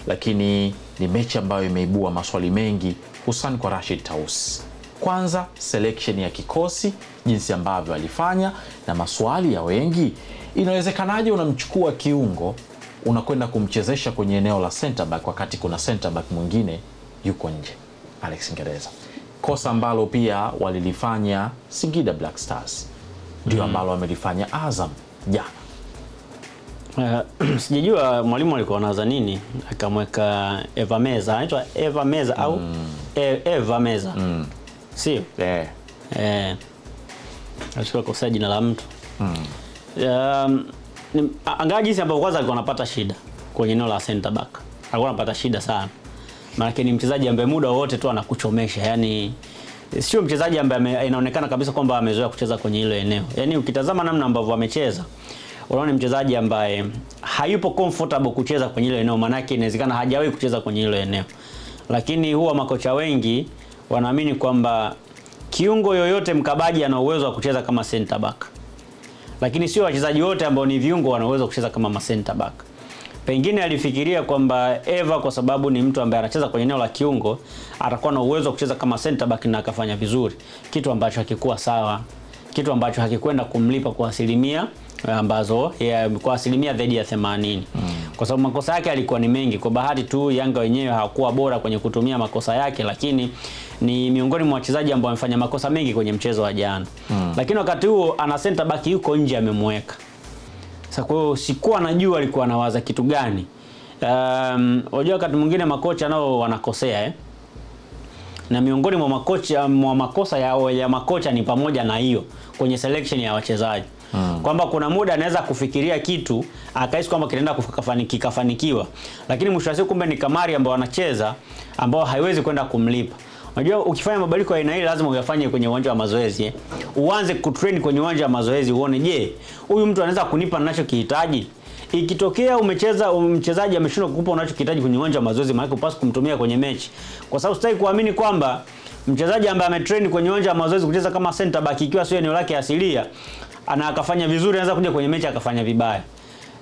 Lakini ni mechi ambayo imeibua maswali mengi hususan kwa Rashid Tausi. Kwanza selection ya kikosi, jinsi ambavyo alifanya, na maswali ya wengi, inawezekanaje unamchukua kiungo unakwenda kumchezesha kwenye eneo la center back wakati kuna center back mwingine yuko nje? Alex Ngereza, kosa ambalo pia walilifanya Singida Black Stars ndio ambalo wamelifanya Azam jana. Sijajua mwalimu alikuwa anaanza nini akamweka Eva Meza, anaitwa Eva Meza au Eva Meza. Sio? Alikuwa kosa jina la mtu. Angalia jinsi ambavyo kwanza alikuwa anapata shida kwenye eneo la center back. Alikuwa anapata shida sana. Maana ni mchezaji ambaye muda wote tu anakuchomesha. Yaani sio mchezaji ambaye inaonekana kabisa kwamba amezoea kucheza kwenye hilo eneo. Yaani ukitazama namna ambavyo amecheza, unaona mchezaji ambaye hayupo comfortable kucheza kwenye hilo eneo, maana inawezekana hajawahi kucheza kwenye hilo eneo. Lakini huwa makocha wengi wanaamini kwamba kiungo yoyote mkabaji ana uwezo wa kucheza kama center back. Lakini sio wachezaji wote ambao ni viungo wana uwezo kucheza kama center back. Pengine alifikiria kwamba Eva kwa sababu ni mtu ambaye anacheza kwenye eneo la kiungo atakuwa na uwezo wa kucheza kama center back na akafanya vizuri, kitu ambacho hakikuwa sawa, kitu ambacho hakikwenda kumlipa kwa asilimia ambazo kwa asilimia zaidi ya 80. Kwa sababu makosa yake alikuwa ni mengi. Kwa bahati tu Yanga wenyewe hawakuwa bora kwenye kutumia makosa yake, lakini ni miongoni mwa wachezaji ambao wamefanya makosa mengi kwenye mchezo wa jana. Lakini wakati huo ana center back yuko nje amemweka. Sasa kwa hiyo sikuwa najua alikuwa anawaza kitu gani. Unajua wakati mwingine makocha nao wanakosea na miongoni mwa makosa ya makocha ni pamoja na hiyo kwenye selection ya wachezaji. Kwamba kuna muda anaweza kufikiria kitu akahisi kwamba kinaenda kikafanikiwa, lakini mwisho wa siku kumbe ni kamari ambao anacheza ambao haiwezi kwenda kumlipa. Unajua ukifanya mabadiliko ya aina hii lazima uyafanye kwenye uwanja wa mazoezi. Uanze kutrain kwenye uwanja wa mazoezi uone, je, huyu mtu anaweza kunipa ninachokihitaji? Ikitokea mchezaji ameshindwa kukupa unachokihitaji kwenye uwanja wa mazoezi, maana upaswa kumtumia kwenye mechi. Kwa sababu sitaki kuamini kwamba mchezaji ambaye ametrain kwenye uwanja wa mazoezi kucheza kama center back ikiwa sio eneo lake asilia ana akafanya vizuri, anaweza kuja kwenye mechi akafanya vibaya.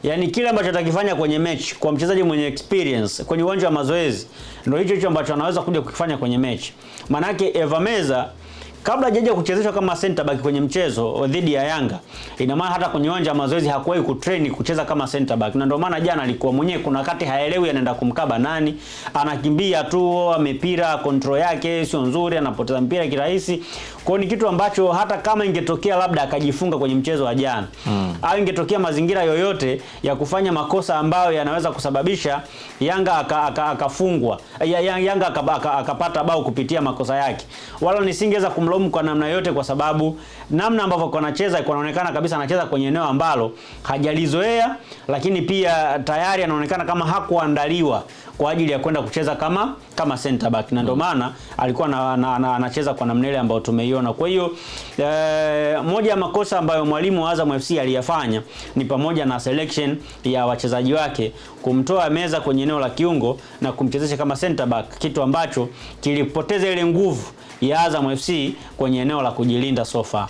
Yaani kile ambacho atakifanya kwenye mechi kwa mchezaji mwenye experience kwenye uwanja wa mazoezi ndio hicho ambacho anaweza kuja kukifanya kwenye mechi. Maana yake Eva Meza kabla hajaja kuchezeshwa kama center back kwenye mchezo dhidi ya Yanga, ina maana hata kwenye uwanja wa mazoezi hakuwahi kutrain kucheza kama center back. Na ndio maana jana alikuwa mwenyewe kuna wakati haelewi anaenda kumkaba nani, anakimbia tu, mipira control yake sio nzuri, anapoteza mpira kirahisi. Kwa ni kitu ambacho hata kama ingetokea labda akajifunga kwenye mchezo wa jana, au ingetokea mazingira yoyote ya kufanya makosa ambayo yanaweza kusababisha Yanga akafungwa, Yanga akapata bao kupitia makosa yake, wala nisingeweza kumlaumu kwa namna yote, kwa sababu namna ambavyo anacheza inaonekana kabisa anacheza kwenye eneo ambalo hajalizoea, lakini pia tayari anaonekana kama hakuandaliwa kwa ajili ya kwenda kucheza kama center back, na ndio maana alikuwa anacheza kwa namna ile ambayo tumeiona. Kwa hiyo moja ya makosa ambayo mwalimu wa Azam FC aliyafanya ni pamoja na selection ya wachezaji wake, kumtoa Meza kwenye eneo la kiungo na kumchezesha kama center back, kitu ambacho kilipoteza ile nguvu ya Azam FC kwenye eneo la kujilinda sofa.